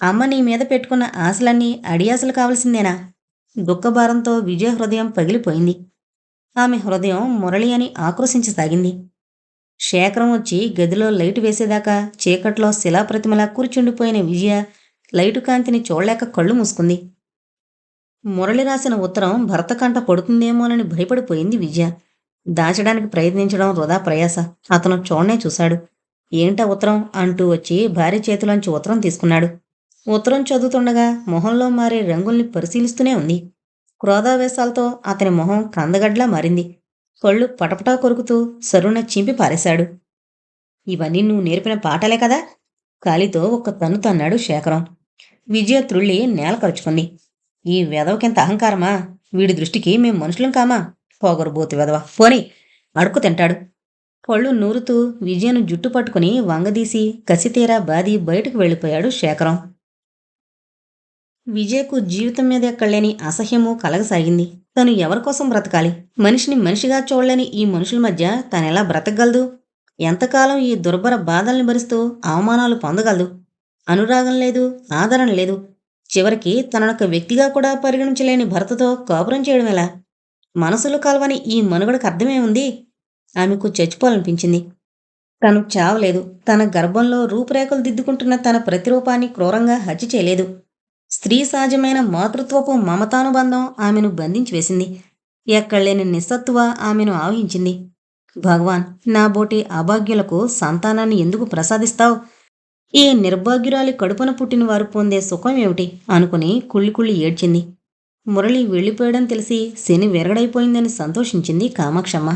అమ్మ నీ మీద పెట్టుకున్న ఆశలన్నీ అడియాసలు కావలసిందేనా? దుఃఖభారంతో విజయ హృదయం పగిలిపోయింది. ఆమె హృదయం మురళి అని ఆక్రోశించసాగింది. శేఖరం వచ్చి గదిలో లైటు వేసేదాకా చీకట్లో శిలాప్రతిమలా కూర్చుండిపోయిన విజయ లైటు కాంతిని చూడలేక కళ్ళు మూసుకుంది. మురళి రాసిన ఉత్తరం భర్త కంట పడుతుందేమోనని భయపడిపోయింది విజయ. దాచడానికి ప్రయత్నించడం వృధా ప్రయాస. అతను చూడనే చూశాడు. ఏంటా ఉత్తరం అంటూ వచ్చి భార్య చేతిలోంచి ఉత్తరం తీసుకున్నాడు. ఉత్తరం చదువుతుండగా మొహంలో మారే రంగుల్ని పరిశీలిస్తూనే ఉంది. క్రోధావేశాలతో అతని మొహం కందగడ్లా మారింది. కళ్ళు పటపటా కొరుకుతూ సరున చింపి పారేశాడు. ఇవన్నీ నువ్వు నేర్పిన పాఠాలే కదా? కాలితో ఒక్క తన్ను తన్నాడు శేఖరం. విజయ త్రుళ్ళి నేల కరుచుకుంది. ఈ వెధవకింత అహంకారమా? వీడి దృష్టికి మేం మనుషులం కామా? పోగొరబోతు వెధవ, పోని అడుక్కు తింటాడు. పళ్ళు నూరుతూ విజయను జుట్టు పట్టుకుని వంగదీసి కసితీరా బాది బయటకు వెళ్ళిపోయాడు శేఖరం. విజయకు జీవితం మీద ఎక్కడలేని అసహ్యము కలగసాగింది. తను ఎవరికోసం బ్రతకాలి? మనిషిని మనిషిగా చూడలేని ఈ మనుషుల మధ్య తనెలా బ్రతకగలదు? ఎంతకాలం ఈ దుర్భర బాధల్ని భరిస్తూ అవమానాలు పొందగలదు? అనురాగం లేదు, ఆదరణ లేదు. చివరికి తననొక వ్యక్తిగా కూడా పరిగణించలేని భర్తతో కాపురం చేయడం ఎలా? మనసులు కలవని ఈ మనుగడకు అర్థమే ఉంది. ఆమెకు చచ్చిపోవాలనిపించింది. తను చావలేదు. తన గర్భంలో రూపురేఖలు దిద్దుకుంటున్న తన ప్రతిరూపాన్ని క్రూరంగా హత్య చేయలేదు. స్త్రీ సహజమైన మాతృత్వపు మమతానుబంధం ఆమెను బంధించి వేసింది. ఎక్కడలేని నిస్సత్తువ ఆమెను ఆవహించింది. భగవాన్, నా బోటి అభాగ్యులకు సంతానాన్ని ఎందుకు ప్రసాదిస్తావు? ఈ నిర్భాగ్యురాలి కడుపున పుట్టిన వారు పొందే సుఖం ఏమిటి అనుకుని కుళ్ళి కుళ్ళి ఏడ్చింది. మురళి వెళ్ళిపోయడం తెలిసి శని విరగడైపోయిందని సంతోషించింది కామాక్షమ్మ.